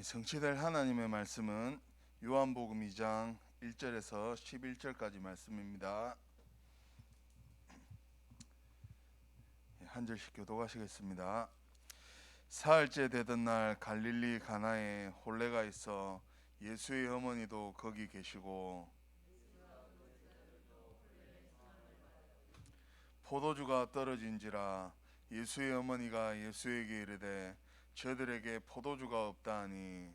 성취될 하나님의 말씀은 요한복음 2장 1절에서 11절까지 말씀입니다. 한 절씩 교독하시겠습니다. 사흘째 되던 날 갈릴리 가나에 혼례가 있어 예수의 어머니도 거기 계시고 포도주가 떨어진지라 예수의 어머니가 예수에게 이르되 저들에게 포도주가 없다 하니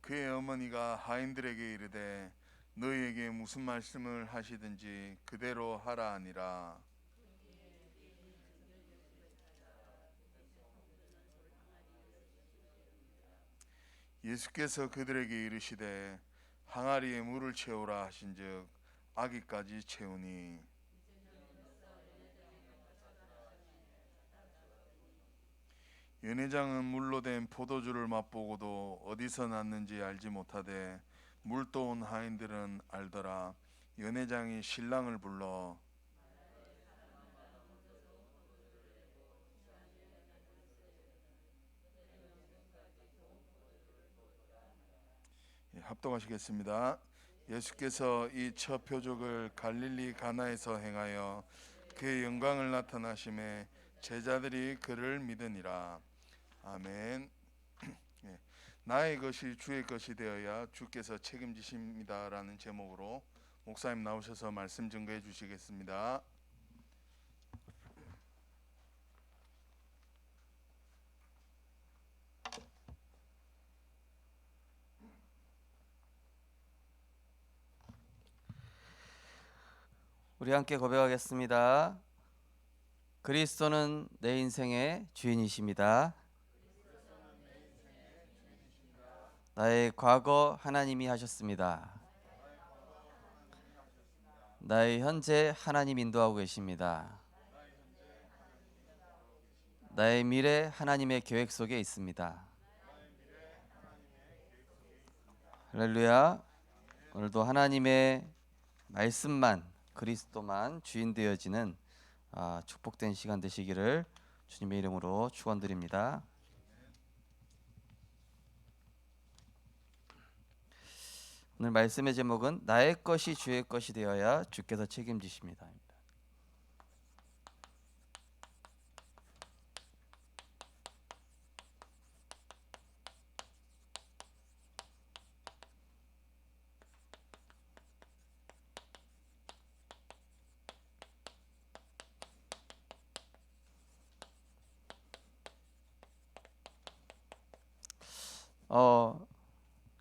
그의 어머니가 하인들에게 이르되 너희에게 무슨 말씀을 하시든지 그대로 하라 하니라. 예수께서 그들에게 이르시되 항아리에 물을 채우라 하신즉 아기까지 채우니 연회장은 물로 된 포도주를 맛보고도 어디서 났는지 알지 못하되 물 떠온 하인들은 알더라. 연회장이 신랑을 불러 합독하시겠습니다. 예수께서 이 첫 표적을 갈릴리 가나에서 행하여 그의 영광을 나타나심에 제자들이 그를 믿으니라. 아멘. 예, 나의 것이 주의 것이 되어야 주께서 책임지십니다라는 제목으로 목사님 나오셔서 말씀 증거해 주시겠습니다. 우리 함께 고백하겠습니다. 그리스도는 내 인생의 주인이십니다. 나의 과거 하나님이 하셨습니다. 나의 현재 하나님 인도하고 계십니다. 나의 미래 하나님의 계획 속에 있습니다. 할렐루야. 오늘도 하나님의 말씀만, 그리스도만 주인 되어지는 축복된 시간 되시기를 주님의 이름으로 축원드립니다. 오늘 말씀의 제목은 나의 것이 주의 것이 되어야 주께서 책임지십니다.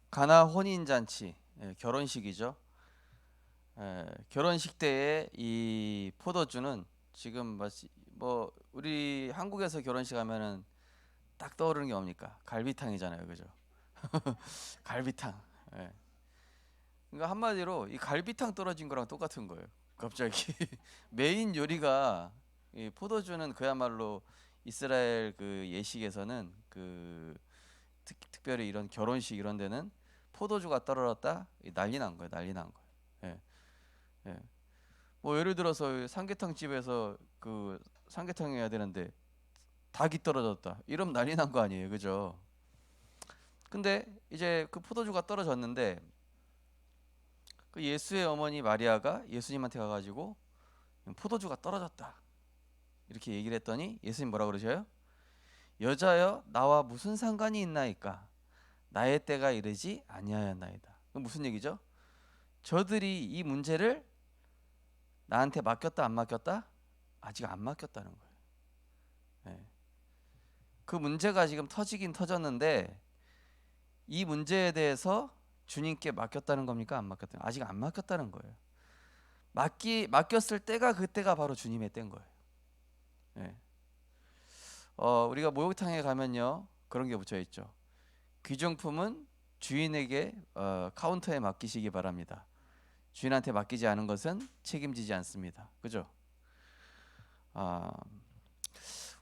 가나 혼인잔치, 결혼식이죠. 결혼식 때에 이 포도주는 지금 뭐 우리 한국에서 결혼식 하면은 딱 떠오르는 게 뭡니까? 갈비탕이잖아요, 그죠? 갈비탕. 예. 그러니까 한마디로 이 갈비탕 떨어진 거랑 똑같은 거예요. 갑자기 메인 요리가 이 포도주는 그야말로 이스라엘 그 예식에서는 그 특별히 이런 결혼식 이런 데는 포도주가 떨어졌다 난리 난 거예요. 난리 난 거예요. 예. 예. 뭐 예를 들어서 삼계탕 집에서 그 삼계탕 해야 되는데 닭이 떨어졌다. 이러면 난리 난 거 아니에요. 그죠? 근데 이제 그 포도주가 떨어졌는데 그 예수의 어머니 마리아가 예수님한테 가가지고 포도주가 떨어졌다. 이렇게 얘기를 했더니 예수님 뭐라 그러셔요? 여자여 나와 무슨 상관이 있나이까? 나의 때가 이르지 아니하였나이다. 무슨 얘기죠? 저들이 이 문제를 나한테 맡겼다 안 맡겼다? 아직 안 맡겼다는 거예요. 네. 그 문제가 지금 터지긴 터졌는데 이 문제에 대해서 주님께 맡겼다는 겁니까? 안 맡겼다는 거예요? 아직 안 맡겼다는 거예요. 맡겼을 때가 그때가 바로 주님의 때인 거예요. 네. 우리가 목욕탕에 가면요 그런 게 붙여 있죠. 귀중품은 주인에게 카운터에 맡기시기 바랍니다. 주인한테 맡기지 않은 것은 책임지지 않습니다. 그죠?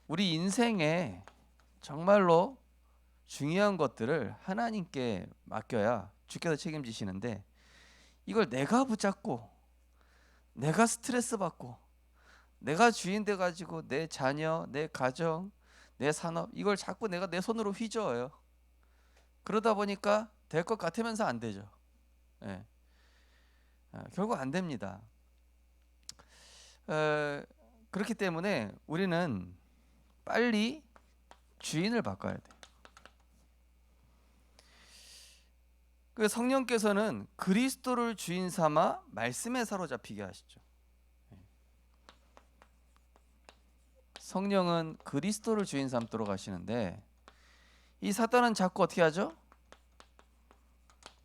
우리 인생에 정말로 중요한 것들을 하나님께 맡겨야 주께서 책임지시는데 이걸 내가 붙잡고 내가 스트레스 받고 내가 주인 돼 가지고 내 자녀, 내 가정, 내 산업 이걸 자꾸 내가 내 손으로 휘저어요. 그러다 보니까 될 것 같으면서 안 되죠. 예. 결국 안 됩니다. 그렇기 때문에 우리는 빨리 주인을 바꿔야 돼. 그 성령께서는 그리스도를 주인 삼아 말씀에 사로잡히게 하시죠. 성령은 그리스도를 주인 삼도록 하시는데 이 사단은 자꾸 어떻게 하죠?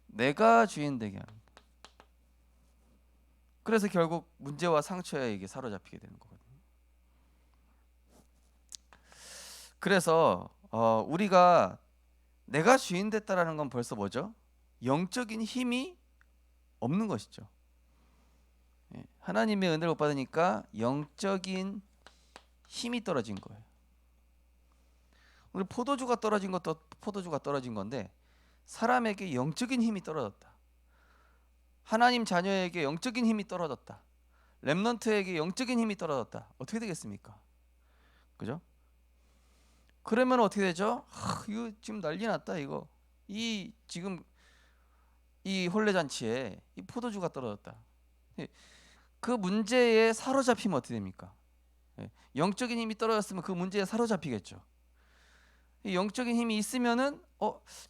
내가 주인 되게 하는. 그래서 결국 문제와 상처에 이게 사로잡히게 되는 거거든요. 그래서 우리가 내가 주인 됐다라는 건 벌써 뭐죠? 영적인 힘이 없는 것이죠. 하나님의 은혜를 못 받으니까 영적인 힘이 떨어진 거예요. 우리 포도주가 떨어진 것도 포도주가 떨어진 건데 사람에게 영적인 힘이 떨어졌다. 하나님 자녀에게 영적인 힘이 떨어졌다. 렘넌트에게 영적인 힘이 떨어졌다. 어떻게 되겠습니까? 그죠? 그러면 어떻게 되죠? 이거 지금 난리 났다 이거. 이 지금 이 혼례잔치에 이 포도주가 떨어졌다. 그 문제에 사로잡히면 어떻게 됩니까? 영적인 힘이 떨어졌으면 그 문제에 사로잡히겠죠. 영적인 힘이 있으면은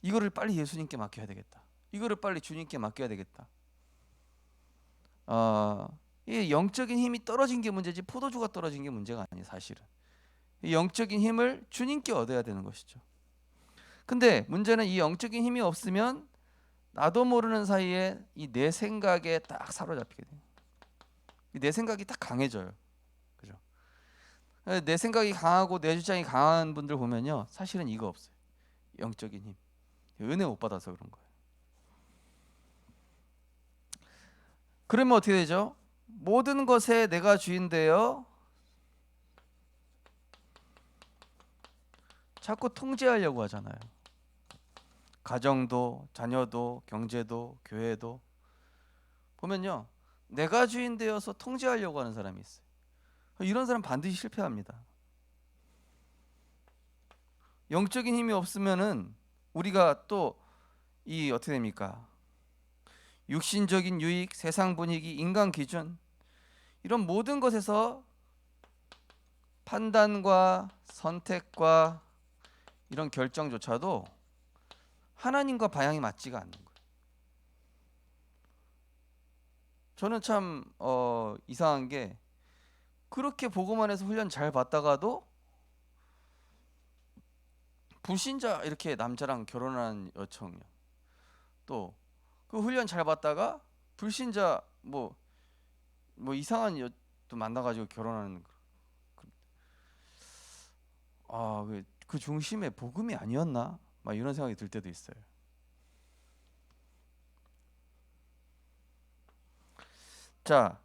이거를 빨리 예수님께 맡겨야 되겠다. 이거를 빨리 주님께 맡겨야 되겠다. 이 영적인 힘이 떨어진 게 문제지 포도주가 떨어진 게 문제가 아니에요. 사실은 이 영적인 힘을 주님께 얻어야 되는 것이죠. 근데 문제는 이 영적인 힘이 없으면 나도 모르는 사이에 이 내 생각에 딱 사로잡히게 돼요. 내 생각이 딱 강해져요. 그죠? 내 생각이 강하고 내 주장이 강한 분들 보면요, 사실은 이거 없어요. 영적인 힘, 은혜 못 받아서 그런 거예요. 그러면 어떻게 되죠? 모든 것에 내가 주인 되어 자꾸 통제하려고 하잖아요. 가정도, 자녀도, 경제도, 교회도 보면요, 내가 주인 되어서 통제하려고 하는 사람이 있어요. 이런 사람 반드시 실패합니다. 영적인 힘이 없으면은 우리가 또 이 어떻게 됩니까? 육신적인 유익, 세상 분위기, 인간 기준 이런 모든 것에서 판단과 선택과 이런 결정조차도 하나님과 방향이 맞지가 않는 거예요. 저는 참 이상한 게 그렇게 보고만 해서 훈련 잘 받다가도 불신자 이렇게 남자랑 결혼한 여청이요. 또 그 훈련 잘 받다가 불신자 뭐 이상한 여또 만나가지고 결혼하는 그 중심에 복음이 아니었나? 막 이런 생각이 들 때도 있어요. 자,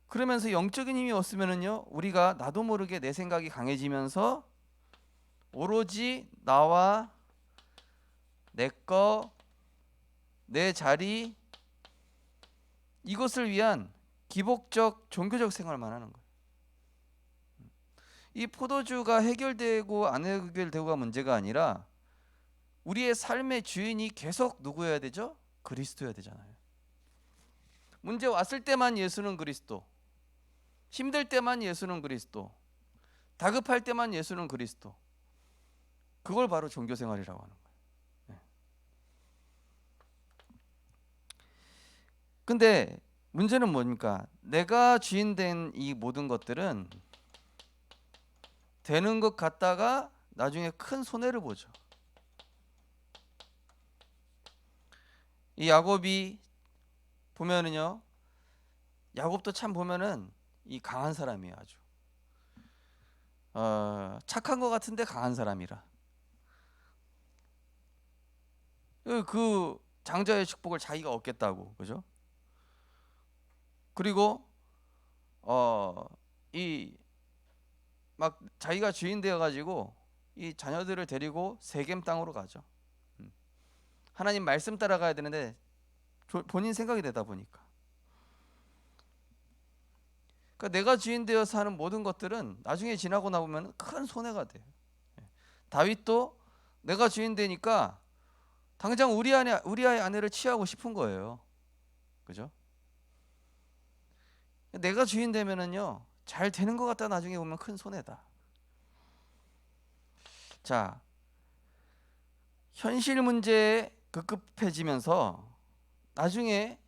그러면서 영적인 힘이 없으면은요, 우리가 나도 모르게 내 생각이 강해지면서 오로지 나와 내 거, 내 자리 이것을 위한 기복적 종교적 생활만 하는 거예요. 이 포도주가 해결되고 안 해결되고가 문제가 아니라 우리의 삶의 주인이 계속 누구여야 되죠? 그리스도여야 되잖아요. 문제 왔을 때만 예수는 그리스도, 힘들 때만 예수는 그리스도, 다급할 때만 예수는 그리스도. 그걸 바로 종교 생활이라고 하는 거예요. 근데 문제는 뭡니까? 내가 주인 된 이 모든 것들은 되는 것 같다가 나중에 큰 손해를 보죠. 이 야곱이 보면은요, 야곱도 참 보면은 이 강한 사람이에요. 아주 착한 것 같은데 강한 사람이라 그 장자의 축복을 자기가 얻겠다고, 그죠? 그리고 이 막 자기가 주인 되어 가지고 이 자녀들을 데리고 세겜 땅으로 가죠. 하나님 말씀 따라가야 되는데 본인 생각이 되다 보니까 그러니까 내가 주인 되어서 하는 모든 것들은 나중에 지나고 나보면 큰 손해가 돼요. 다윗도 내가 주인 되니까 당장 우리아의 아내를 취하고 싶은 거예요. 그죠? 내가 주인 되면은요 잘 되는 것 같다 나중에 보면 큰 손해다. 자, 현실 문제에 급급해지면서 나중에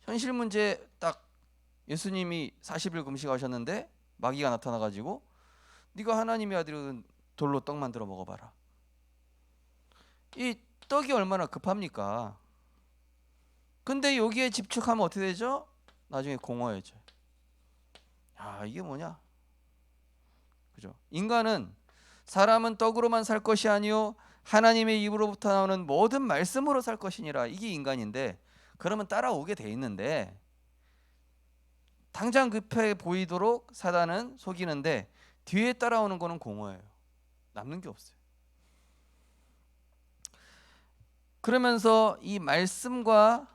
현실 문제 딱 예수님이 40일 금식하셨는데 마귀가 나타나가지고 네가 하나님의 아들은 돌로 떡 만들어 먹어봐라. 이 떡이 얼마나 급합니까? 근데 여기에 집착하면 어떻게 되죠? 나중에 공허해져요. 야, 이게 뭐냐? 그죠? 인간은 사람은 떡으로만 살 것이 아니요 하나님의 입으로부터 나오는 모든 말씀으로 살 것이니라. 이게 인간인데 그러면 따라오게 돼 있는데 당장 급해 보이도록 사단은 속이는데 뒤에 따라오는 거는 공허해요. 남는 게 없어요. 그러면서 이 말씀과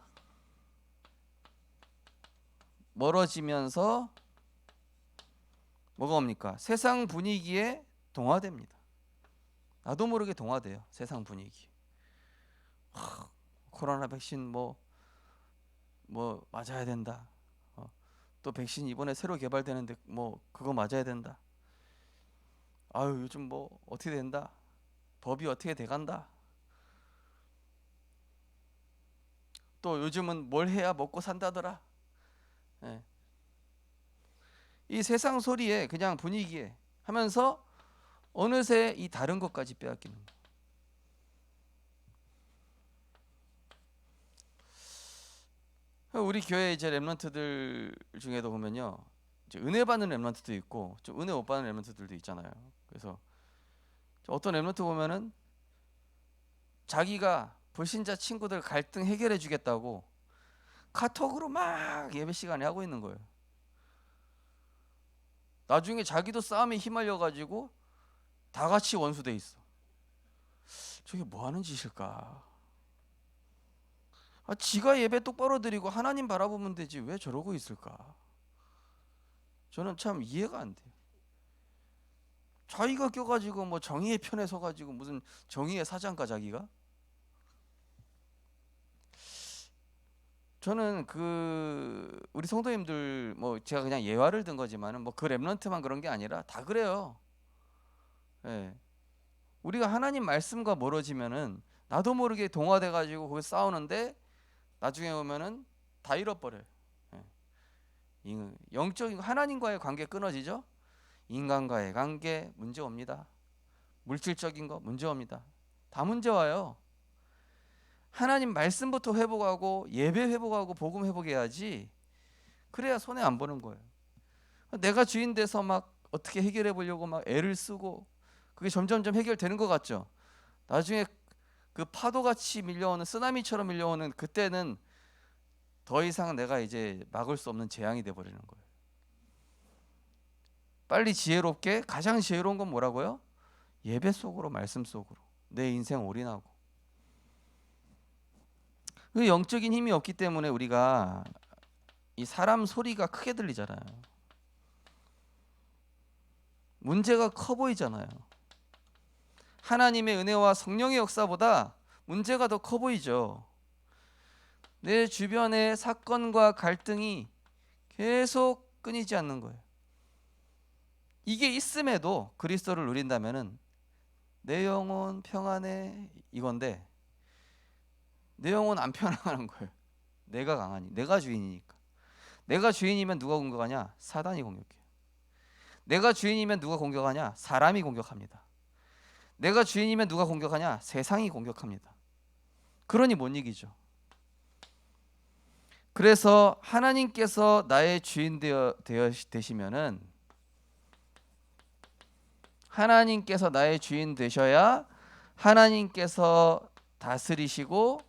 멀어지면서 뭐가 옵니까? 세상 분위기에 동화됩니다. 나도 모르게 동화돼요. 세상 분위기. 코로나 백신 뭐 맞아야 된다. 또 백신 이번에 새로 개발되는데 뭐 그거 맞아야 된다. 아유 요즘 뭐 어떻게 된다. 법이 어떻게 돼간다. 또 요즘은 뭘 해야 먹고 산다더라. 예. 이 세상 소리에 그냥 분위기에 하면서 어느새 이 다른 것까지 빼앗기는 거예요. 우리 교회 이제 렘넌트들 중에도 보면요, 이제 은혜 받는 렘넌트도 있고 좀 은혜 못 받는 렘넌트들도 있잖아요. 그래서 어떤 렘넌트 보면은 자기가 불신자 친구들 갈등 해결해 주겠다고 카톡으로 막 예배 시간에 하고 있는 거예요. 나중에 자기도 싸움에 휘말려 가지고 다 같이 원수돼 있어. 저게 뭐 하는 짓일까? 지가 예배 똑바로 드리고 하나님 바라보면 되지 왜 저러고 있을까? 저는 참 이해가 안 돼요. 자기가 껴가지고 뭐 정의의 편에 서가지고 무슨 정의의 사장가 자기가? 저는 그 우리 성도님들 뭐 제가 그냥 예화를 든 거지만은 뭐 그 렘넌트만 그런 게 아니라 다 그래요. 예. 우리가 하나님 말씀과 멀어지면은 나도 모르게 동화돼 가지고 거기 싸우는데 나중에 오면은 다 잃어버려요. 예. 영적인 하나님과의 관계 끊어지죠. 인간과의 관계 문제 옵니다. 물질적인 거 문제 옵니다. 다 문제 와요. 하나님 말씀부터 회복하고 예배 회복하고 복음 회복해야지. 그래야 손해 안 보는 거예요. 내가 주인 돼서 막 어떻게 해결해 보려고 막 애를 쓰고 그게 점점점 해결되는 것 같죠. 나중에 그 파도같이 밀려오는 쓰나미처럼 밀려오는 그때는 더 이상 내가 이제 막을 수 없는 재앙이 돼 버리는 거예요. 빨리 지혜롭게 가장 지혜로운 건 뭐라고요? 예배 속으로 말씀 속으로 내 인생 올인하고. 그 영적인 힘이 없기 때문에 우리가 이 사람 소리가 크게 들리잖아요. 문제가 커 보이잖아요. 하나님의 은혜와 성령의 역사보다 문제가 더 커 보이죠. 내 주변의 사건과 갈등이 계속 끊이지 않는 거예요. 이게 있음에도 그리스도를 누린다면은 내 영혼 평안해 이건데 내 영혼 안 편안한 거예요. 내가 강하니, 내가 주인이니까. 내가 주인이면 누가 공격하냐? 사단이 공격해요. 내가 주인이면 누가 공격하냐? 사람이 공격합니다. 내가 주인이면 누가 공격하냐? 세상이 공격합니다. 그러니 못 이기죠. 그래서 하나님께서 나의 주인 되시면은 하나님께서 나의 주인 되셔야 하나님께서 다스리시고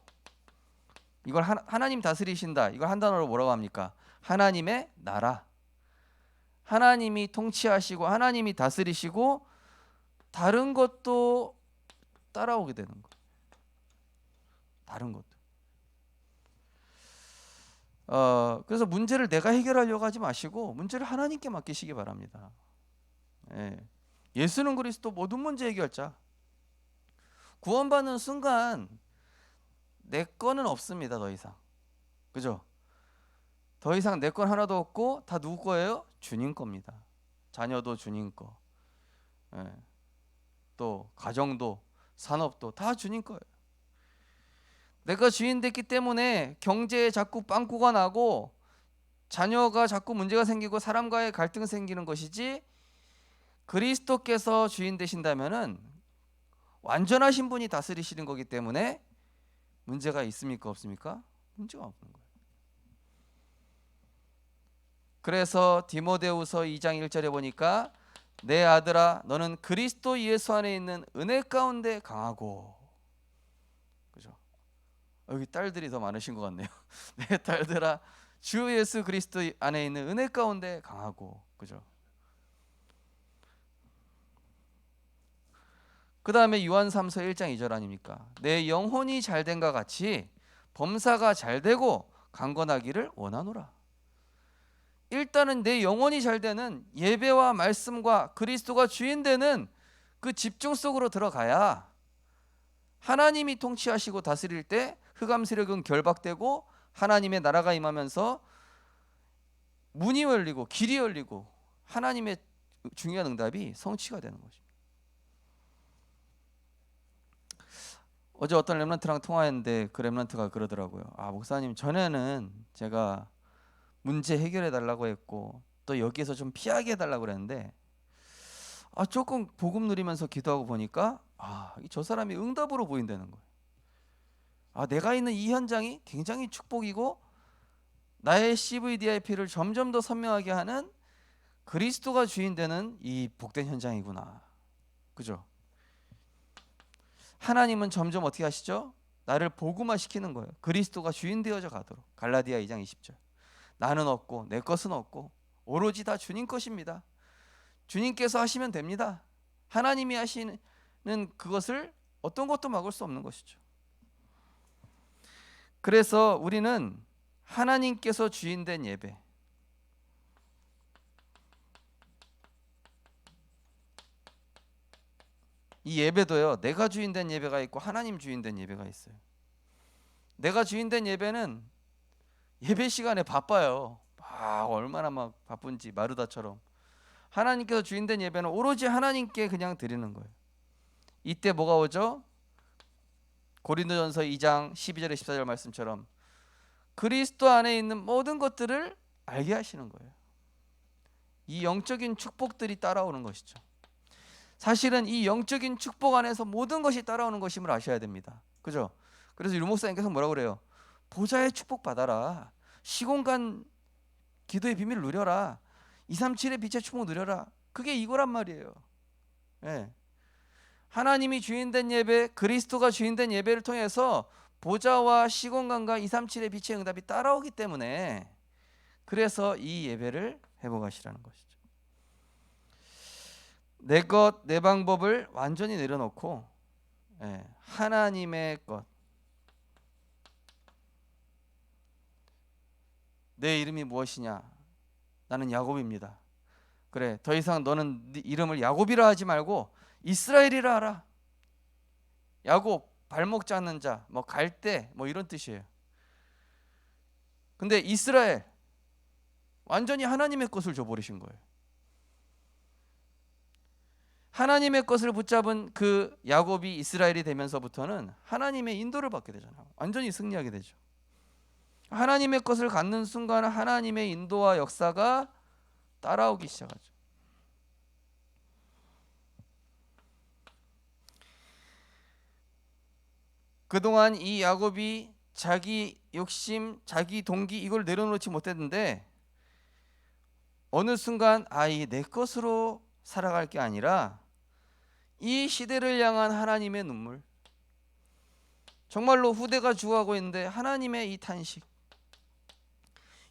이걸 하나님 다스리신다. 이걸 한 단어로 뭐라고 합니까? 하나님의 나라. 하나님이 통치하시고 하나님이 다스리시고 다른 것도 따라오게 되는 거예요. 다른 것도. 그래서 문제를 내가 해결하려고 하지 마시고 문제를 하나님께 맡기시기 바랍니다. 예. 예수는 그리스도 모든 문제 해결자. 구원받는 순간 내 거는 없습니다. 더 이상. 그죠? 더 이상 내 건 하나도 없고 다 누구 거예요? 주님 겁니다. 자녀도 주님 거. 예. 또 가정도 산업도 다 주님 거예요. 내가 주인 됐기 때문에 경제에 자꾸 빵꾸가 나고 자녀가 자꾸 문제가 생기고 사람과의 갈등 생기는 것이지, 그리스도께서 주인 되신다면은 완전하신 분이 다스리시는 거기 때문에 문제가 있습니까 없습니까? 문제가 없는 거예요. 그래서 디모데후서 2장 1절에 보니까 내 아들아 너는 그리스도 예수 안에 있는 은혜 가운데 강하고, 그죠? 여기 딸들이 더 많으신 것 같네요. 내 딸들아 주 예수 그리스도 안에 있는 은혜 가운데 강하고, 그죠? 그 다음에 요한 3서 1장 2절 아닙니까? 내 영혼이 잘된과 같이 범사가 잘되고 강건하기를 원하노라. 일단은 내 영혼이 잘되는 예배와 말씀과 그리스도가 주인 되는 그 집중 속으로 들어가야 하나님이 통치하시고 다스릴 때 흑암 세력은 결박되고 하나님의 나라가 임하면서 문이 열리고 길이 열리고 하나님의 중요한 응답이 성취가 되는 것입니다. 어제 어떤 렘넌트랑 통화했는데 그 렘넌트가 그러더라고요. 목사님, 전에는 제가 문제 해결해 달라고 했고 또 여기에서 좀 피하게 해달라고 그랬는데 조금 복음 누리면서 기도하고 보니까 저 사람이 응답으로 보인다는 거예요. 내가 있는 이 현장이 굉장히 축복이고 나의 CVDIP를 점점 더 선명하게 하는 그리스도가 주인 되는 이 복된 현장이구나. 그죠? 하나님은 점점 어떻게 하시죠? 나를 복음화 시키는 거예요. 그리스도가 주인 되어져 가도록. 갈라디아 2장 20절. 나는 없고 내 것은 없고 오로지 다 주님 것입니다. 주님께서 하시면 됩니다. 하나님이 하시는 그것을 어떤 것도 막을 수 없는 것이죠. 그래서 우리는 하나님께서 주인 된 예배, 이 예배도요, 내가 주인 된 예배가 있고 하나님 주인 된 예배가 있어요. 내가 주인 된 예배는 예배 시간에 바빠요. 얼마나 막 바쁜지 마르다처럼. 하나님께서 주인 된 예배는 오로지 하나님께 그냥 드리는 거예요. 이때 뭐가 오죠? 고린도전서 2장 12절에 14절 말씀처럼 그리스도 안에 있는 모든 것들을 알게 하시는 거예요. 이 영적인 축복들이 따라오는 것이죠. 사실은 이 영적인 축복 안에서 모든 것이 따라오는 것임을 아셔야 됩니다. 그죠? 그래서 유 목사님께서 뭐라고 그래요? 보좌의 축복 받아라. 시공간 기도의 비밀을 누려라. 237의 빛의 축복 누려라. 그게 이거란 말이에요. 예. 하나님이 주인된 예배, 그리스도가 주인된 예배를 통해서 보좌와 시공간과 237의 빛의 응답이 따라오기 때문에, 그래서 이 예배를 회복하시라는 것이죠. 내 것, 내 방법을 완전히 내려놓고 하나님의 것. 내 이름이 무엇이냐? 나는 야곱입니다. 그래, 더 이상 너는 네 이름을 야곱이라 하지 말고 이스라엘이라 하라. 야곱, 발목 잡는 자, 갈대, 이런 뜻이에요. 근데 이스라엘, 완전히 하나님의 것을 줘버리신 거예요. 하나님의 것을 붙잡은 그 야곱이 이스라엘이 되면서부터는 하나님의 인도를 받게 되잖아요. 완전히 승리하게 되죠. 하나님의 것을 갖는 순간 하나님의 인도와 역사가 따라오기 시작하죠. 그동안 이 야곱이 자기 욕심, 자기 동기 이걸 내려놓지 못했는데 어느 순간 이 내 것으로 살아갈 게 아니라 이 시대를 향한 하나님의 눈물, 정말로 후대가 죽어가고 있는데 하나님의 이 탄식,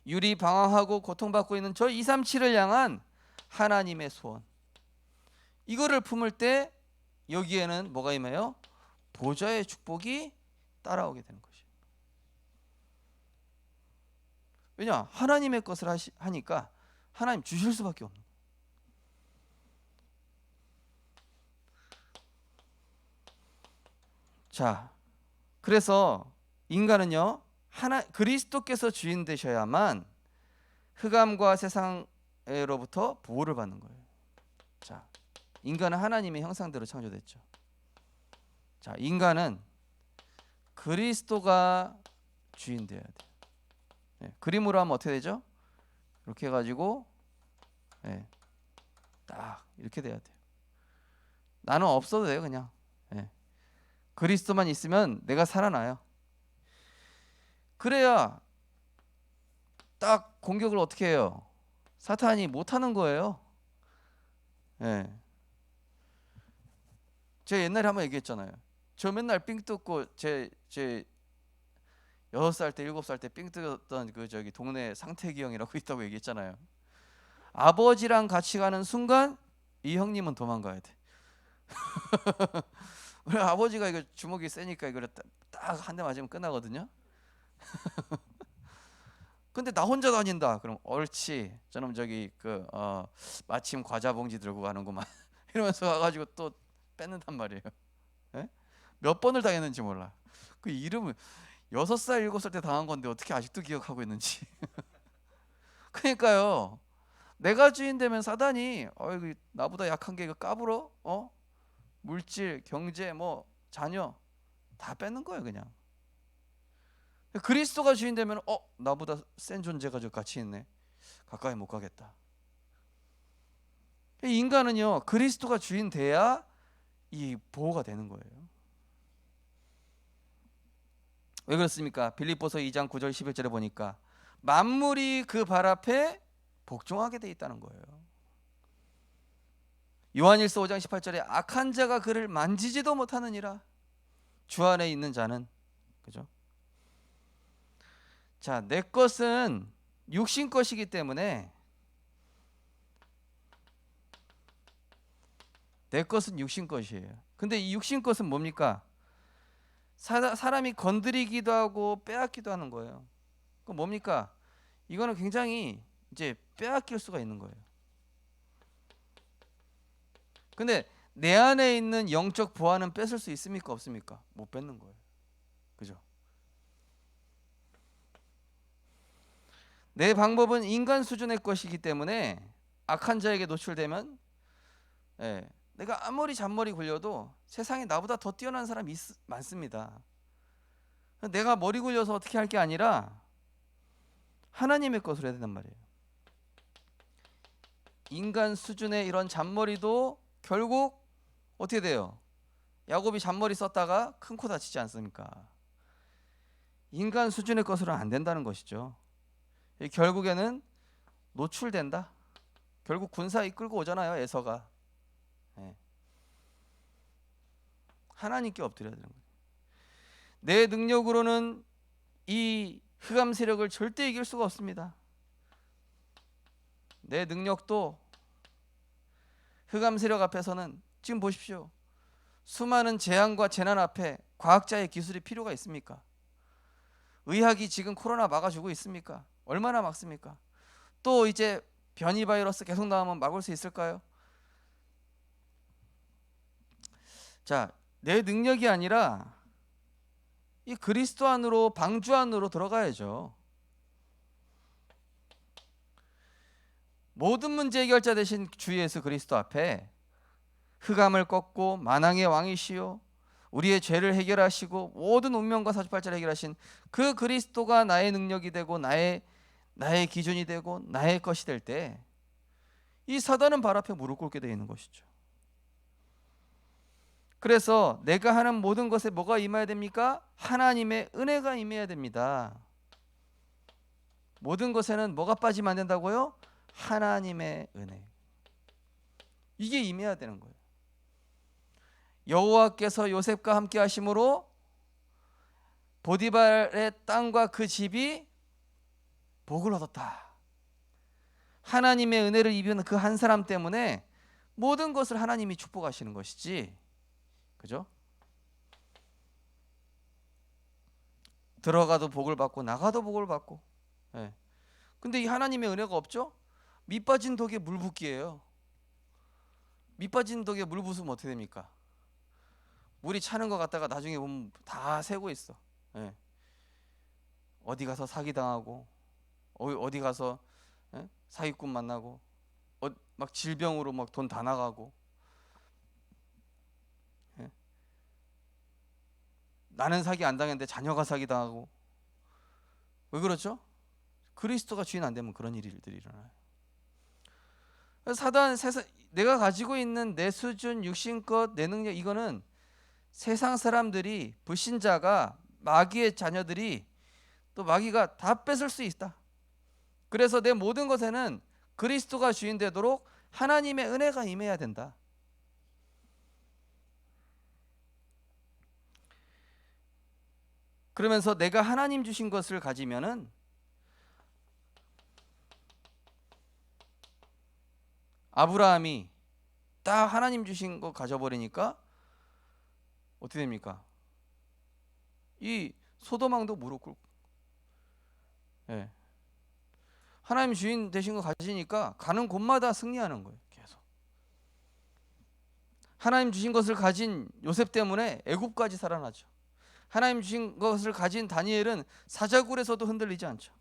유리 방황하고 고통받고 있는 저 237을 향한 하나님의 소원, 이거를 품을 때 여기에는 뭐가 임해요? 보좌의 축복이 따라오게 되는 것이에요. 왜냐? 하나님의 것을 하니까 하나님 주실 수밖에 없는. 자, 그래서 인간은요, 그리스도께서 주인 되셔야만 흑암과 세상으로부터 보호를 받는 거예요. 자, 인간은 하나님의 형상대로 창조됐죠. 자, 인간은 그리스도가 주인 되어야 돼요. 네, 그림으로 하면 어떻게 되죠? 이렇게 해가지고 네, 딱 이렇게 돼야 돼요. 나는 없어도 돼요, 그냥. 네. 그리스도만 있으면 내가 살아나요. 그래야 딱 공격을 어떻게 해요? 사탄이 못하는 거예요. 네. 제가 옛날에 한번 얘기했잖아요. 저 맨날 삥 뜯고 제 6살 때 7살 때 삥 뜯었던 그 저기 동네 상태기 형이라고 있다고 얘기했잖아요. 아버지랑 같이 가는 순간 이 형님은 도망가야 돼. 우리 아버지가 이거 주먹이 세니까 이걸 딱 한 대 맞으면 끝나거든요. 근데 나 혼자 다닌다. 그럼 옳지. 저놈 저기 마침 과자 봉지 들고 가는구만. 이러면서 가가지고 또 뺏는단 말이에요. 예? 몇 번을 당했는지 몰라. 그 이름을 6살 7살 때 당한 건데 어떻게 아직도 기억하고 있는지. 그러니까요. 내가 주인 되면 사단이 이거 나보다 약한 게 이거 까불어? 물질, 경제, 뭐 자녀 다 뺏는 거예요, 그냥. 그리스도가 주인 되면 나보다 센 존재가 저 같이 있네. 가까이 못 가겠다. 인간은요, 그리스도가 주인 돼야 이 보호가 되는 거예요. 왜 그렇습니까? 빌립보서 2장 9절 11절에 보니까 만물이 그 발 앞에 복종하게 돼 있다는 거예요. 요한일서 5장 18절에 악한 자가 그를 만지지도 못하느니라. 주 안에 있는 자는, 그죠? 자, 내 것은 육신 것이기 때문에 내 것은 육신 것이에요. 근데 이 육신 것은 뭡니까? 사람이 건드리기도 하고 빼앗기도 하는 거예요. 그 뭡니까? 이거는 굉장히 이제 빼앗길 수가 있는 거예요. 근데 내 안에 있는 영적 보안은 뺏을 수 있습니까? 없습니까? 못 뺏는 거예요. 그죠? 내 방법은 인간 수준의 것이기 때문에 악한 자에게 노출되면 내가 아무리 잔머리 굴려도 세상에 나보다 더 뛰어난 사람이 많습니다. 내가 머리 굴려서 어떻게 할 게 아니라 하나님의 것으로 해야 된단 말이에요. 인간 수준의 이런 잔머리도 결국 어떻게 돼요? 야곱이 잔머리 썼다가 큰 코 다치지 않습니까? 인간 수준의 것으로는 안 된다는 것이죠. 결국에는 노출된다. 결국 군사 이끌고 오잖아요, 에서가. 하나님께 엎드려야 되는 거예요. 내 능력으로는 이 흑암 세력을 절대 이길 수가 없습니다. 내 능력도 흑암 세력 앞에서는 지금 보십시오. 수많은 재앙과 재난 앞에 과학자의 기술이 필요가 있습니까? 의학이 지금 코로나 막아주고 있습니까? 얼마나 막습니까? 또 이제 변이 바이러스 계속 나오면 막을 수 있을까요? 자, 내 능력이 아니라 이 그리스도 안으로, 방주 안으로 들어가야죠. 모든 문제 해결자 되신 주 예수 그리스도 앞에 흑암을 꺾고 만왕의 왕이시요 우리의 죄를 해결하시고 모든 운명과 사주팔자를 해결하신 그 그리스도가 나의 능력이 되고 나의 기준이 되고 나의 것이 될 때 이 사단은 발 앞에 무릎 꿇게 되어 있는 것이죠. 그래서 내가 하는 모든 것에 뭐가 임해야 됩니까? 하나님의 은혜가 임해야 됩니다. 모든 것에는 뭐가 빠지면 안 된다고요? 하나님의 은혜. 이게 임해야 되는 거예요. 여호와께서 요셉과 함께 하심으로 보디발의 땅과 그 집이 복을 얻었다. 하나님의 은혜를 입은 그 한 사람 때문에 모든 것을 하나님이 축복하시는 것이지. 그죠? 들어가도 복을 받고 나가도 복을 받고 근데 이 하나님의 은혜가 없죠? 밑 빠진 독에 물 붓기예요. 밑 빠진 독에 물 부으면 어떻게 됩니까? 물이 차는 것 같다가 나중에 보면 다 새고 있어. 예. 어디 가서 사기당하고 어디 가서 사기꾼 만나고 막 질병으로 막 돈 다 나가고, 예. 나는 사기 안 당했는데 자녀가 사기당하고. 왜 그렇죠? 그리스도가 주인 안 되면 그런 일들이 일어나요. 사단, 내가 가지고 있는 내 수준, 육신껏, 내 능력, 이거는 세상 사람들이, 불신자가, 마귀의 자녀들이, 또 마귀가 다 뺏을 수 있다. 그래서 내 모든 것에는 그리스도가 주인 되도록 하나님의 은혜가 임해야 된다. 그러면서 내가 하나님 주신 것을 가지면은 아브라함이 딱 하나님 주신 거 가져버리니까 어떻게 됩니까? 이 소돔왕도 무릎 꿇고, 예. 하나님 주인 되신 거 가지니까 가는 곳마다 승리하는 거예요. 계속 하나님 주신 것을 가진 요셉 때문에 애굽까지 살아나죠. 하나님 주신 것을 가진 다니엘은 사자굴에서도 흔들리지 않죠.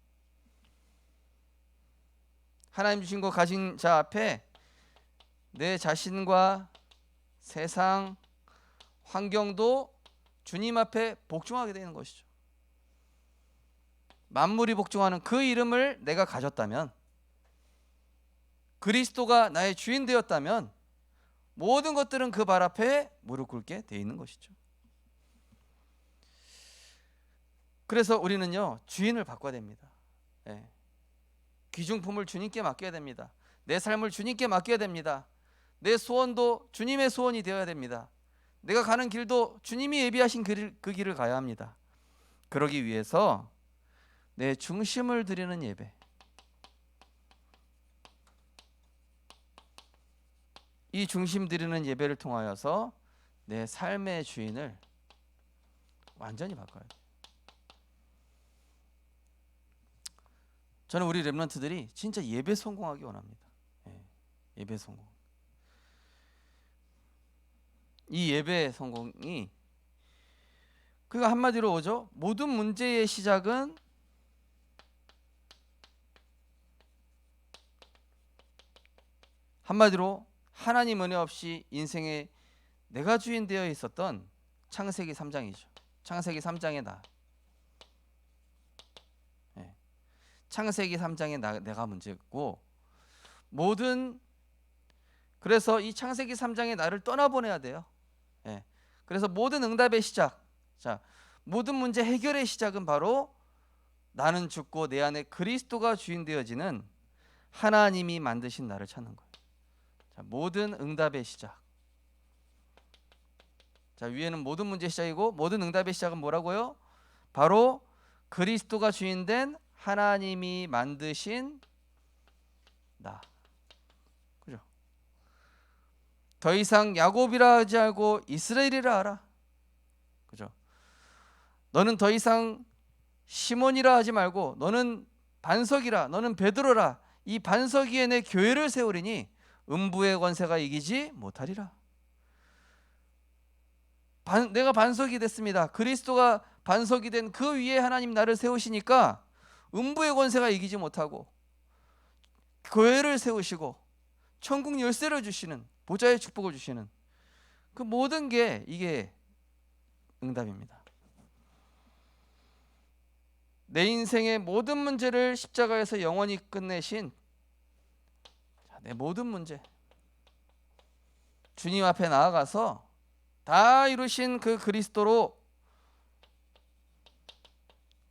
하나님 주신 거 가진 자 앞에 내 자신과 세상, 환경도 주님 앞에 복종하게 되는 것이죠. 만물이 복종하는 그 이름을 내가 가졌다면, 그리스도가 나의 주인 되었다면 모든 것들은 그 발 앞에 무릎 꿇게 돼 있는 것이죠. 그래서 우리는요, 주인을 바꿔야 됩니다. 예. 귀중품을 주님께 맡겨야 됩니다. 내 삶을 주님께 맡겨야 됩니다. 내 소원도 주님의 소원이 되어야 됩니다. 내가 가는 길도 주님이 예비하신 그 길을 가야 합니다. 그러기 위해서 내 중심을 드리는 예배, 이 중심 드리는 예배를 통하여서 내 삶의 주인을 완전히 바꿔야 돼요. 저는 우리 렘넌트들이 진짜 예배 성공하기 원합니다. 예배 성공. 이 예배 성공이, 그가 한마디로 오죠. 모든 문제의 시작은 한마디로 하나님 은혜 없이 인생에 내가 주인 되어 있었던 창세기 3장이죠. 창세기 3장의 나. 창세기 3장의 내가 문제고, 그래서 이 창세기 3장의 나를 떠나보내야 돼요. 그래서 모든 응답의 시작, 모든 문제 해결의 시작은 바로 나는 죽고 내 안에 그리스도가 주인 되어지는 하나님이 만드신 나를 찾는 거예요. 모든 응답의 시작. 위에는 모든 문제 시작이고, 모든 응답의 시작은 뭐라고요? 바로 그리스도가 주인된 하나님이 만드신 나. 그죠? 더 이상 야곱이라 하지 말고 이스라엘이라 하라. 그죠? 너는 더 이상 시몬이라 하지 말고 너는 반석이라, 너는 베드로라. 이 반석 위에 내 교회를 세우리니 음부의 권세가 이기지 못하리라. 내가 반석이 됐습니다. 그리스도가 반석이 된 그 위에 하나님 나를 세우시니까 음부의 권세가 이기지 못하고, 교회를 세우시고 천국 열쇠를 주시는, 보좌의 축복을 주시는 그 모든 게 이게 응답입니다. 내 인생의 모든 문제를 십자가에서 영원히 끝내신 내 모든 문제, 주님 앞에 나아가서 다 이루신 그 그리스도로,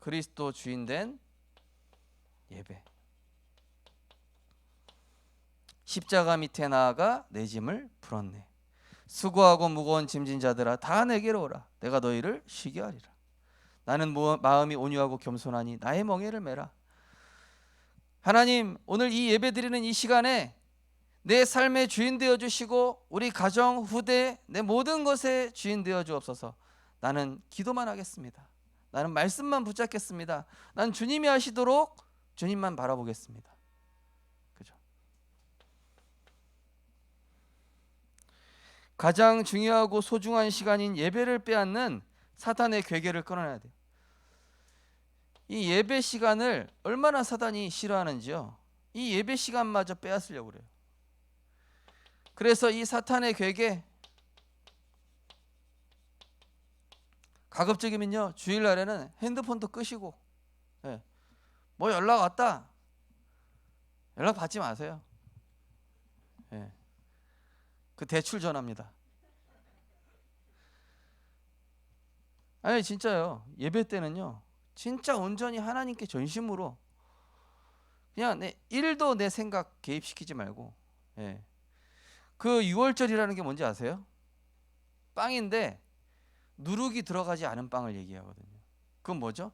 그리스도 주인된 예배, 십자가 밑에 나아가 내 짐을 풀었네. 수고하고 무거운 짐진 자들아 다 내게로 오라. 내가 너희를 쉬게 하리라. 나는 마음이 온유하고 겸손하니 나의 멍에를 메라. 하나님, 오늘 이 예배 드리는 이 시간에 내 삶의 주인 되어 주시고 우리 가정, 후대, 내 모든 것의 주인 되어 주옵소서. 나는 기도만 하겠습니다. 나는 말씀만 붙잡겠습니다. 난 주님이 하시도록 주님만 바라보겠습니다. 그죠? 가장 중요하고 소중한 시간인 예배를 빼앗는 사탄의 괴계를 끊어내야 돼요. 이 예배 시간을 얼마나 사단이 싫어하는지요. 이 예배 시간마저 빼앗으려고 그래요. 그래서 이 사탄의 괴계, 가급적이면요 주일날에는 핸드폰도 끄시고, 뭐 연락 왔다, 연락 받지 마세요. 그 대출 전화입니다. 아니 진짜요. 예배 때는요 진짜 온전히 하나님께 전심으로 그냥 내 일도 내 생각 개입시키지 말고, 그 6월절이라는 게 뭔지 아세요? 빵인데 누룩이 들어가지 않은 빵을 얘기하거든요. 그건 뭐죠?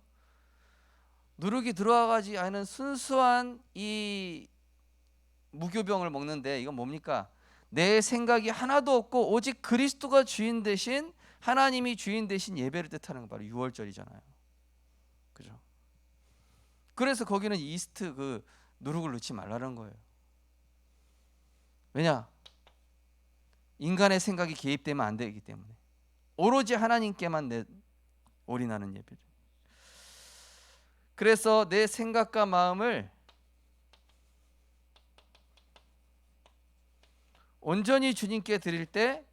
누룩이 들어가지 않은 순수한 이 무교병을 먹는데, 이건 뭡니까? 내 생각이 하나도 없고 오직 그리스도가 주인 대신, 하나님이 주인 대신 예배를 뜻하는 거 바로 6월절이잖아요. 그죠? 그래서 거기는 이스트 그 누룩을 넣지 말라는 거예요. 왜냐? 인간의 생각이 개입되면 안 되기 때문에 오로지 하나님께만 올인하는 예배죠. 그래서 내 생각과 마음을 온전히 주님께 드릴 때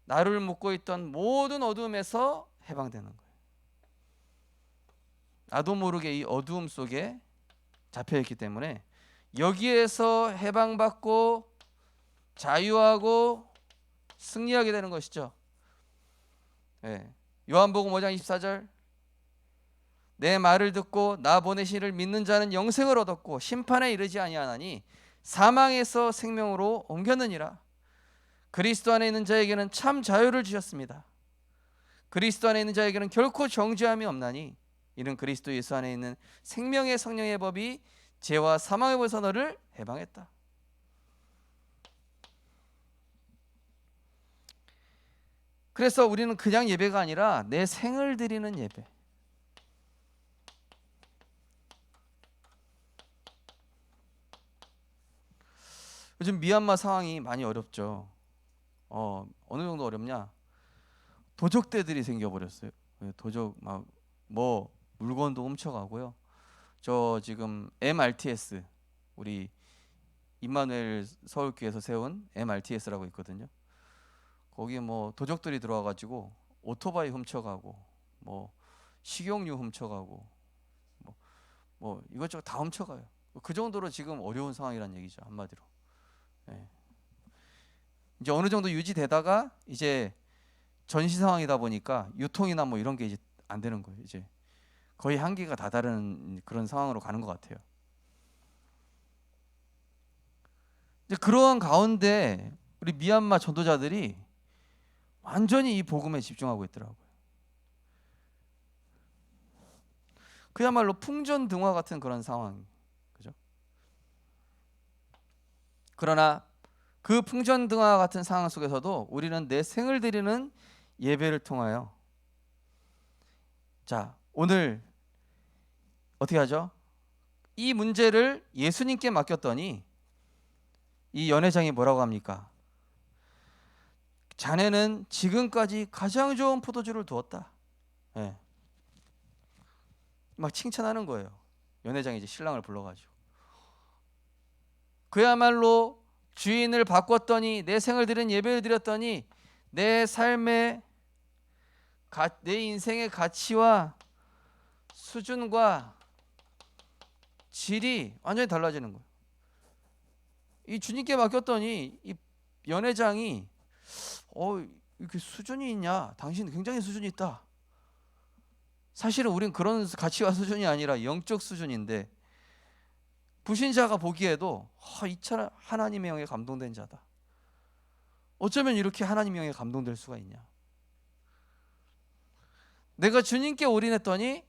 나를 묶고 있던 모든 어두움에서 해방되는 거예요. 나도 모르게 이 어두움 속에 잡혀있기 때문에 여기에서 해방받고 자유하고 승리하게 되는 것이죠. 요한복음 5장 24절, 내 말을 듣고 나 보내신 이를 믿는 자는 영생을 얻었고 심판에 이르지 아니하나니 사망에서 생명으로 옮겼느니라. 그리스도 안에 있는 자에게는 참 자유를 주셨습니다. 그리스도 안에 있는 자에게는 결코 정죄함이 없나니 이는 그리스도 예수 안에 있는 생명의 성령의 법이 죄와 사망의 법에서 너를 해방했다. 그래서 우리는 그냥 예배가 아니라 내 생을 드리는 예배. 요즘 미얀마 상황이 많이 어렵죠. 어느 정도 어렵냐? 도적대들이 생겨버렸어요. 도적 막 뭐 물건도 훔쳐가고요. 저 지금 MRTS, 우리 임마누엘 서울교회에서 세운 MRTS라고 있거든요. 거기 뭐 도적들이 들어와가지고 오토바이 훔쳐가고, 뭐 식용유 훔쳐가고, 뭐 이것저것 다 훔쳐가요. 그 정도로 지금 어려운 상황이란 얘기죠, 한마디로. 이제 어느 정도 유지되다가 이제 전시 상황이다 보니까 유통이나 뭐 이런 게 이제 안 되는 거예요. 이제 거의 한계가 다다른 그런 상황으로 가는 것 같아요. 이제 그러한 가운데 우리 미얀마 전도자들이 완전히 이 복음에 집중하고 있더라고요. 그야말로 풍전등화 같은 그런 상황, 그죠? 그러나 그 풍전등화 같은 상황 속에서도 우리는 내 생을 드리는 예배를 통하여, 자 오늘 어떻게 하죠? 이 문제를 예수님께 맡겼더니 이 연회장이 뭐라고 합니까? 자네는 지금까지 가장 좋은 포도주를 두었다. 막 칭찬하는 거예요. 연회장이 이제 신랑을 불러가지고, 그야말로 주인을 바꿨더니, 내 생을 드린 예배를 드렸더니 내 삶의 내 인생의 가치와 수준과 질이 완전히 달라지는 거예요. 이 주님께 맡겼더니 이 연회장이 이렇게 수준이 있냐? 당신 굉장히 수준이 있다. 사실은 우린 그런 가치와 수준이 아니라 영적 수준인데, 불신자가 보기에도 이 차는 하나님의 영에 감동된 자다. 어쩌면 이렇게 하나님의 영에 감동될 수가 있냐? 내가 주님께 올인했더니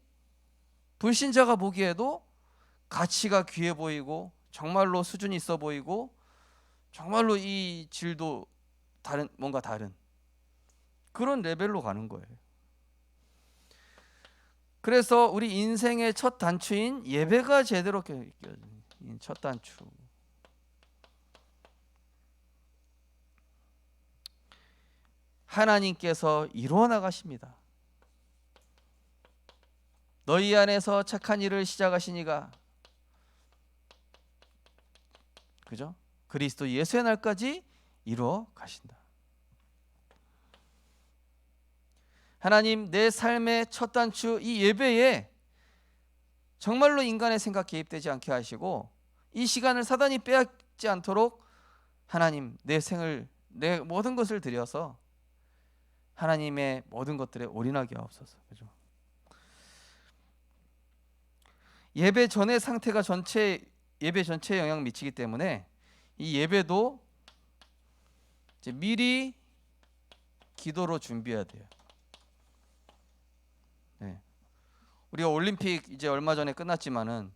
불신자가 보기에도 가치가 귀해 보이고 정말로 수준이 있어 보이고 정말로 이 질도 뭔가 다른 그런 레벨로 가는 거예요. 그래서 우리 인생의 첫 단추인 예배가 제대로 끼워진 첫 단추. 하나님께서 이루어 나가십니다. 너희 안에서 착한 일을 시작하시니가, 그죠? 그리스도 예수의 날까지 이루어 가신다. 하나님, 내 삶의 첫 단추 이 예배에 정말로 인간의 생각 개입되지 않게 하시고 이 시간을 사단이 빼앗지 않도록 하나님, 내 생을, 내 모든 것을 드려서 하나님의 모든 것들에 올인하게 하옵소서. 그죠? 예배 전의 상태가 예배 전체에 영향 미치기 때문에 이 예배도 이제 미리 기도로 준비해야 돼요. 네. 우리가 올림픽 이제 얼마 전에 끝났지만은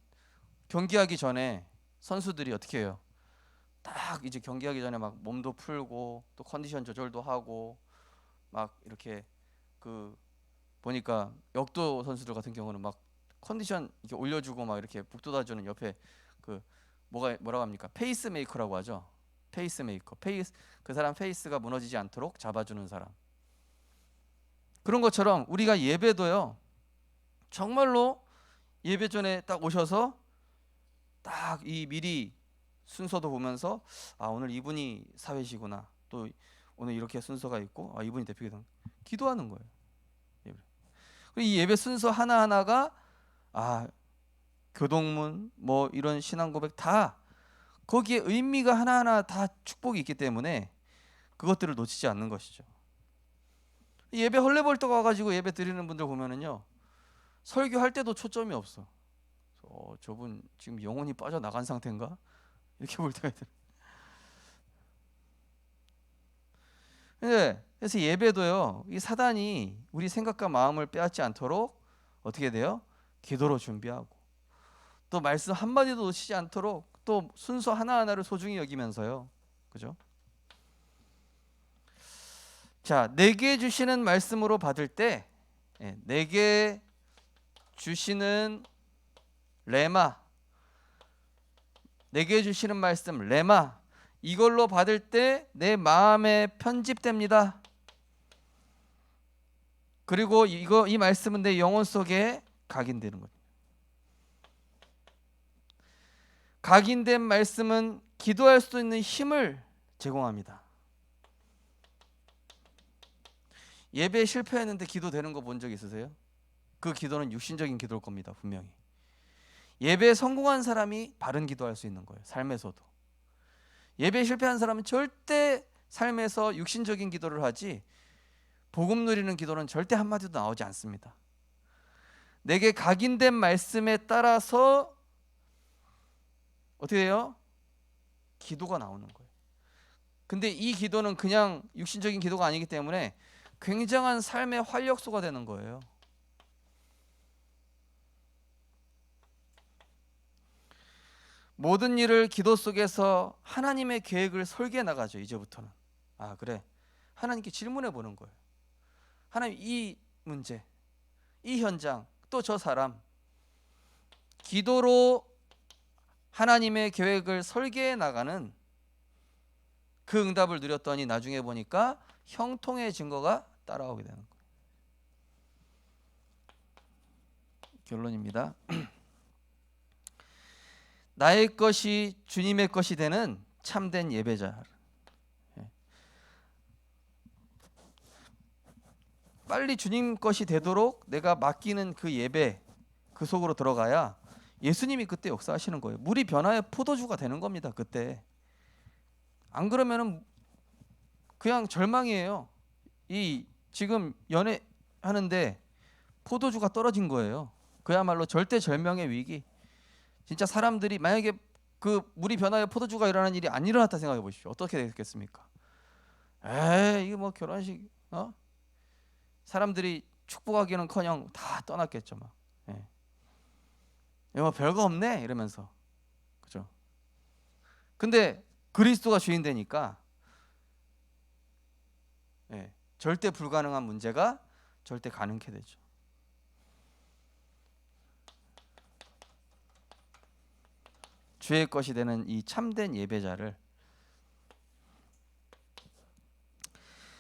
경기하기 전에 선수들이 어떻게 해요? 딱 이제 경기하기 전에 막 몸도 풀고 또 컨디션 조절도 하고 막 이렇게 보니까 역도 선수들 같은 경우는 막 컨디션 이렇게 올려주고 막 이렇게 북돋아주는 옆에 뭐라고 합니까? 페이스메이커라고 하죠. 페이스메이커. 그 사람 페이스가 무너지지 않도록 잡아주는 사람. 그런 것처럼 우리가 예배도요. 정말로 예배 전에 딱 오셔서 딱 이 미리 순서도 보면서 오늘 이분이 사회시구나. 또 오늘 이렇게 순서가 있고 이분이 대표기도 기도하는 거예요. 예배. 그리고 이 예배 순서 하나하나가 교동문 뭐 이런 신앙 고백 다 거기에 의미가 하나하나 다 축복이 있기 때문에 그것들을 놓치지 않는 것이죠. 예배 헐레벌떡 와가지고 예배 드리는 분들 보면은요 설교할 때도 초점이 없어. 저분 지금 영혼이 빠져나간 상태인가? 이렇게 볼 때가 있더라고요. 그래서 예배도요 이 사단이 우리 생각과 마음을 빼앗지 않도록 어떻게 돼요? 기도로 준비하고 또 말씀 한마디도 놓치지 않도록 또 순서 하나하나를 소중히 여기면서요. 그죠? 자, 내게 주시는 말씀으로 받을 때 내게 주시는 레마, 내게 주시는 말씀 레마, 이걸로 받을 때 내 마음에 편집됩니다. 그리고 이 말씀은 내 영혼 속에 각인되는 거예요. 각인된 말씀은 기도할 수 있는 힘을 제공합니다. 예배에 실패했는데 기도되는 거 본 적 있으세요? 그 기도는 육신적인 기도일 겁니다. 분명히. 예배에 성공한 사람이 바른 기도할 수 있는 거예요. 삶에서도. 예배에 실패한 사람은 절대 삶에서 육신적인 기도를 하지 복음 누리는 기도는 절대 한마디도 나오지 않습니다. 내게 각인된 말씀에 따라서 어떻게 돼요? 기도가 나오는 거예요. 근데 이 기도는 그냥 육신적인 기도가 아니기 때문에 굉장한 삶의 활력소가 되는 거예요. 모든 일을 기도 속에서 하나님의 계획을 설계해 나가죠. 이제부터는. 그래. 하나님께 질문해 보는 거예요. 하나님, 이 문제, 이 현장, 또 저 사람, 기도로 하나님의 계획을 설계해 나가는 그 응답을 누렸더니 나중에 보니까 형통의 증거가 따라오게 되는 거예요. 결론입니다. 나의 것이 주님의 것이 되는 참된 예배자. 빨리 주님 것이 되도록 내가 맡기는 그 예배 그 속으로 들어가야 예수님이 그때 역사하시는 거예요. 물이 변화의 포도주가 되는 겁니다. 그때. 안 그러면은 그냥 절망이에요. 지금 연애하는데 포도주가 떨어진 거예요. 그야말로 절대 절명의 위기. 진짜 사람들이 만약에 그 물이 변화의 포도주가 일어나는 일이 안 일어났다 생각해 보십시오. 어떻게 됐겠습니까? 이게 뭐 결혼식 사람들이 축복하기는커녕 다 떠났겠죠. 막. 뭐 별거 없네 이러면서. 그죠? 근데 그리스도가 주인 되니까 절대 불가능한 문제가 절대 가능케 되죠. 주의 것이 되는 이 참된 예배자를,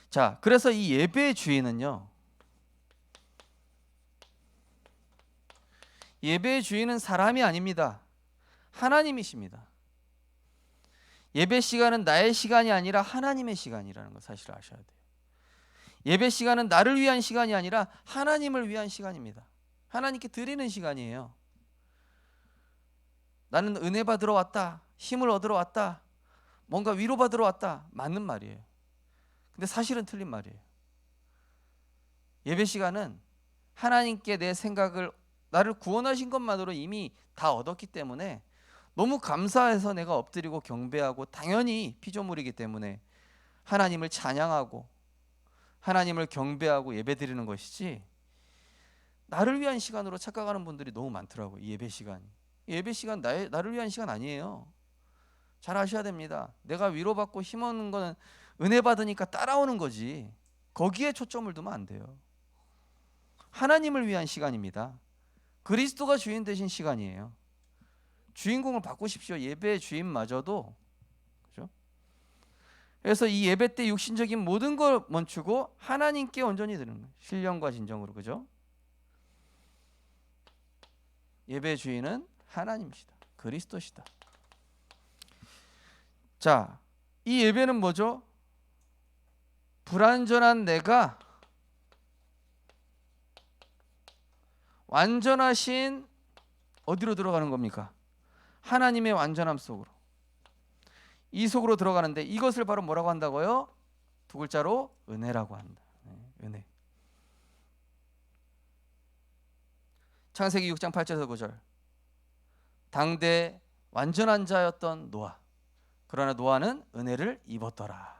자, 그래서 이 예배의 주인은요, 예배의 주인은 사람이 아닙니다. 하나님이십니다. 예배 시간은 나의 시간이 아니라 하나님의 시간이라는 거 사실 아셔야 돼요. 예배 시간은 나를 위한 시간이 아니라 하나님을 위한 시간입니다. 하나님께 드리는 시간이에요. 나는 은혜 받으러 왔다, 힘을 얻으러 왔다, 뭔가 위로받으러 왔다, 맞는 말이에요. 근데 사실은 틀린 말이에요. 예배 시간은 하나님께 내 생각을, 나를 구원하신 것만으로 이미 다 얻었기 때문에 너무 감사해서 내가 엎드리고 경배하고, 당연히 피조물이기 때문에 하나님을 찬양하고 하나님을 경배하고 예배드리는 것이지, 나를 위한 시간으로 착각하는 분들이 너무 많더라고요. 이 예배 시간이. 예배 시간 나를 위한 시간 아니에요. 잘 아셔야 됩니다. 내가 위로받고 힘 얻는 거는 은혜 받으니까 따라오는 거지, 거기에 초점을 두면 안 돼요. 하나님을 위한 시간입니다. 그리스도가 주인 되신 시간이에요. 주인공을 바꾸십시오. 예배의 주인마저도. 그죠? 그래서 이 예배 때 육신적인 모든 걸 멈추고 하나님께 온전히 드리는 거예요. 신령과 진정으로. 그죠? 예배의 주인은 하나님이시다. 그리스도시다. 자, 이 예배는 뭐죠? 불완전한 내가 완전하신 어디로 들어가는 겁니까? 하나님의 완전함 속으로. 이 속으로 들어가는데 이것을 바로 뭐라고 한다고요? 두 글자로 은혜라고 한다. 은혜. 창세기 6장 8절에서 9절. 당대 완전한 자였던 노아. 그러나 노아는 은혜를 입었더라.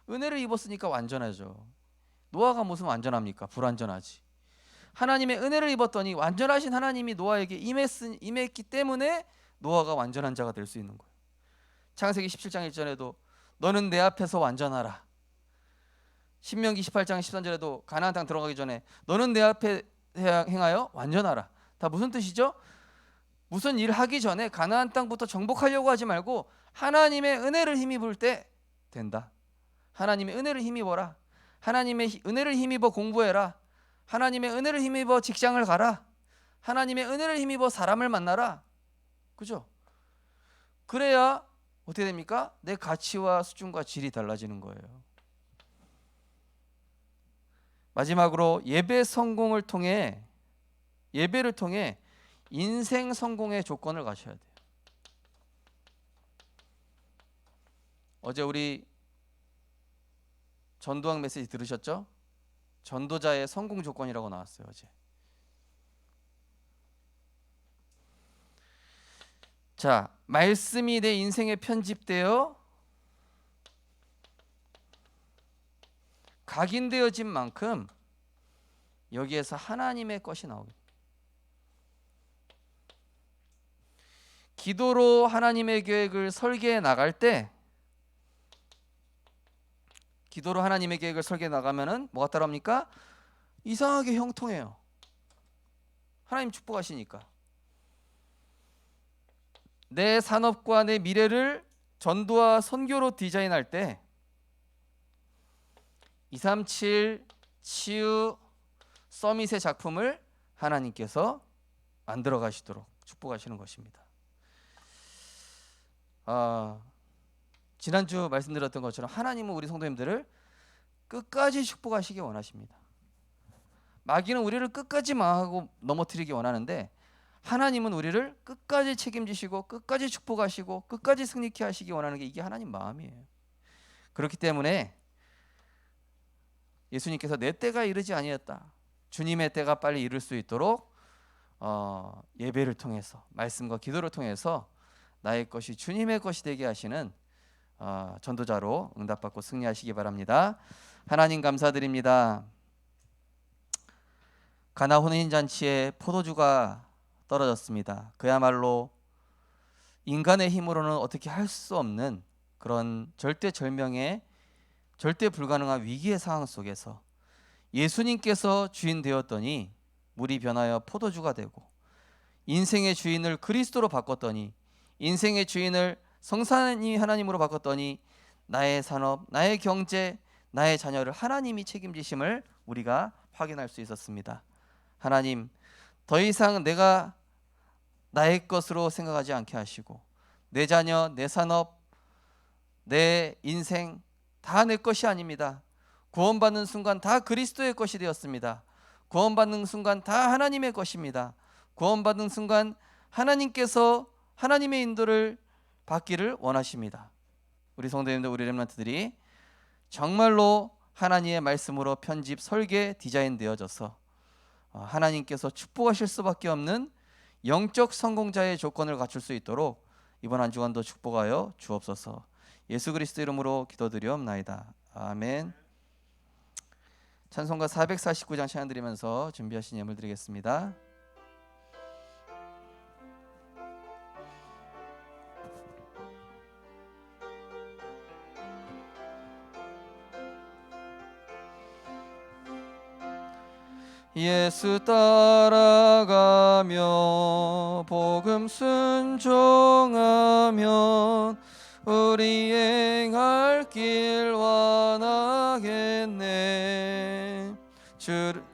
은혜를 입었으니까 완전하죠. 노아가 무슨 완전합니까? 불완전하지. 하나님의 은혜를 입었더니 완전하신 하나님이 노아에게 임했기 때문에 노아가 완전한 자가 될 수 있는 거예요. 창세기 17장 1절에도 너는 내 앞에서 완전하라. 신명기 18장 13절에도 가나안 땅 들어가기 전에 너는 내 앞에 행하여 완전하라. 다 무슨 뜻이죠? 무슨 일 하기 전에 가나안 땅부터 정복하려고 하지 말고 하나님의 은혜를 힘입을 때 된다. 하나님의 은혜를 힘입어라. 하나님의 은혜를 힘입어 공부해라. 하나님의 은혜를 힘입어 직장을 가라. 하나님의 은혜를 힘입어 사람을 만나라. 그죠? 그래야 어떻게 됩니까? 내 가치와 수준과 질이 달라지는 거예요. 마지막으로 예배 성공을 통해, 예배를 통해 인생 성공의 조건을 가셔야 돼요. 어제 우리 전도학 메시지 들으셨죠? 전도자의 성공 조건이라고 나왔어요. 어제. 자, 말씀이 내 인생에 편집되어 각인되어진 만큼 여기에서 하나님의 것이 나오겠다. 기도로 하나님의 계획을 설계해 나갈 때, 기도로 하나님의 계획을 설계해 나가면은 뭐가 따라옵니까? 이상하게 형통해요. 하나님 축복하시니까. 내 산업과 내 미래를 전도와 선교로 디자인할 때 237 치유 서밋의 작품을 하나님께서 만들어 가시도록 축복하시는 것입니다. 지난주 말씀드렸던 것처럼 하나님은 우리 성도님들을 끝까지 축복하시기 원하십니다. 마귀는 우리를 끝까지 망하고 넘어뜨리기 원하는데 하나님은 우리를 끝까지 책임지시고 끝까지 축복하시고 끝까지 승리케 하시기 원하는 게 이게 하나님 마음이에요. 그렇기 때문에 예수님께서 내 때가 이르지 아니었다, 주님의 때가 빨리 이룰 수 있도록 예배를 통해서, 말씀과 기도를 통해서 나의 것이 주님의 것이 되게 하시는 전도자로 응답받고 승리하시기 바랍니다. 하나님 감사드립니다. 가나 혼인잔치에 포도주가 떨어졌습니다. 그야말로 인간의 힘으로는 어떻게 할 수 없는 그런 절대절명의, 절대 불가능한 위기의 상황 속에서 예수님께서 주인 되었더니 물이 변하여 포도주가 되고, 인생의 주인을 그리스도로 바꿨더니 인생의 주인을 성산이 하나님으로 바꿨더니 나의 산업, 나의 경제, 나의 자녀를 하나님이 책임지심을 우리가 확인할 수 있었습니다. 하나님, 더 이상 내가 나의 것으로 생각하지 않게 하시고 내 자녀, 내 산업, 내 인생 다 내 것이 아닙니다. 구원받는 순간 다 그리스도의 것이 되었습니다. 구원받는 순간 다 하나님의 것입니다. 구원받는 순간 하나님께서 하나님의 인도를 받기를 원하십니다. 우리 성도님들, 우리 렘넌트들이 정말로 하나님의 말씀으로 편집, 설계, 디자인 되어져서 하나님께서 축복하실 수밖에 없는 영적 성공자의 조건을 갖출 수 있도록 이번 한 주간도 축복하여 주옵소서. 예수 그리스도 이름으로 기도드리옵나이다. 아멘. 찬송가 449장 찬양 드리면서 준비하신 예물 드리겠습니다. 예수 따라가며 복음 순종하면 우리 행할 길 완하겠네. 주를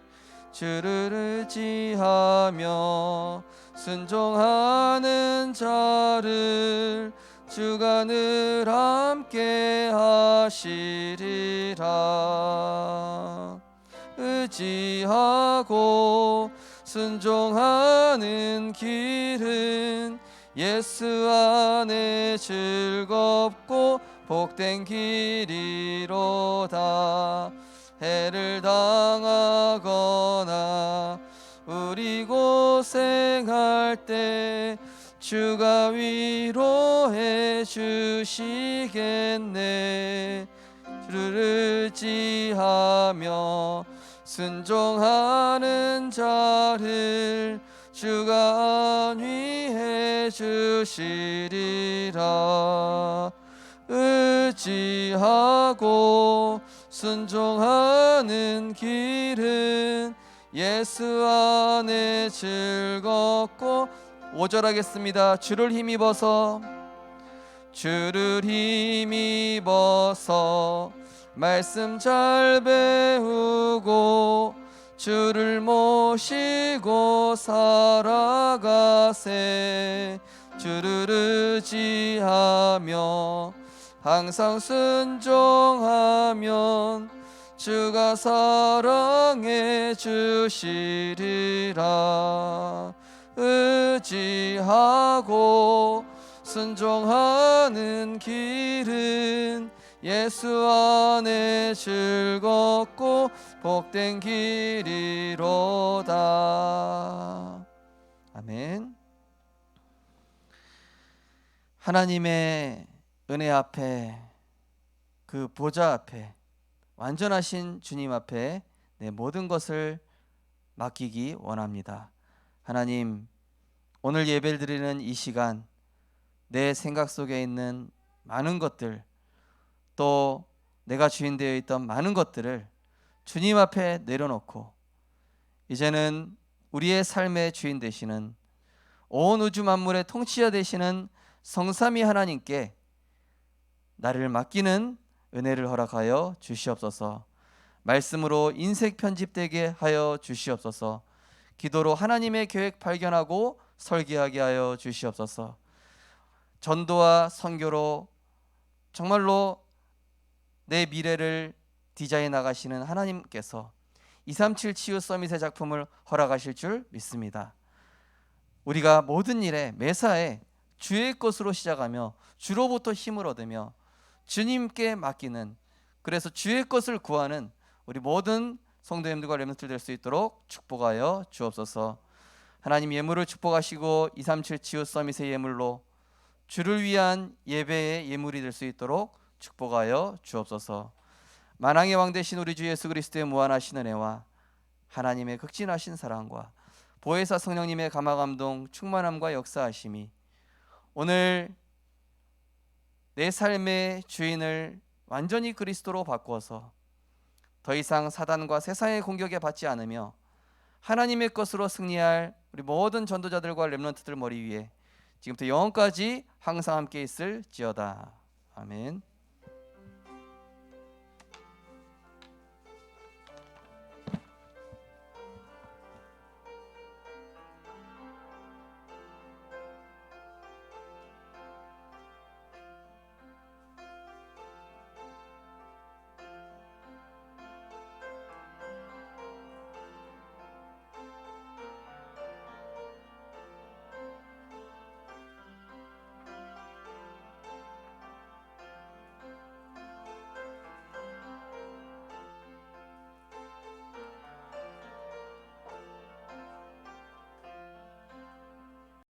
의지하며 순종하는 자를 주가 늘 함께 하시리라. 의지하고 순종하는 길은 예수 안에 즐겁고 복된 길이로다. 해를 당하거나 우리 고생할 때 주가 위로해 주시겠네. 주를 의지하며 순종하는 자를 주가 안위해 주시리라. 의지하고 순종하는 길은 예수 안에 즐겁고 5절 하겠습니다. 주를 힘입어서 말씀 잘 배우고 주를 모시고 살아가세. 주를 의지하며 항상 순종하면 주가 사랑해 주시리라. 의지하고 순종하는 길은 예수 안에 즐겁고 복된 길이로다. 아멘. 하나님의 은혜 앞에, 그 보좌 앞에, 완전하신 주님 앞에 내 모든 것을 맡기기 원합니다. 하나님, 오늘 예배를 드리는 이 시간 내 생각 속에 있는 많은 것들, 또 내가 주인 되어 있던 많은 것들을 주님 앞에 내려놓고 이제는 우리의 삶의 주인 되시는 온 우주 만물의 통치자 되시는 성삼위 하나님께 나를 맡기는 은혜를 허락하여 주시옵소서. 말씀으로 인생 편집되게 하여 주시옵소서. 기도로 하나님의 계획 발견하고 설계하게 하여 주시옵소서. 전도와 선교로 정말로 내 미래를 디자인해 나가시는 하나님께서 237 치유 서밋의 작품을 허락하실 줄 믿습니다. 우리가 모든 일에 매사에 주의 것으로 시작하며 주로부터 힘을 얻으며 주님께 맡기는, 그래서 주의 것을 구하는 우리 모든 성도님들과 렘넌트들 될 수 있도록 축복하여 주옵소서. 하나님, 예물을 축복하시고 237 치유 서밋의 예물로 주를 위한 예배의 예물이 될 수 있도록 축복하여 주옵소서. 만왕의 왕 되신 우리 주 예수 그리스도의 무한하신 은혜와 하나님의 극진하신 사랑과 보혜사 성령님의 감화감동 충만함과 역사하심이 오늘 내 삶의 주인을 완전히 그리스도로 바꾸어서 더 이상 사단과 세상의 공격에 받지 않으며 하나님의 것으로 승리할 우리 모든 전도자들과 렘넌트들 머리 위에 지금부터 영원까지 항상 함께 있을지어다. 아멘.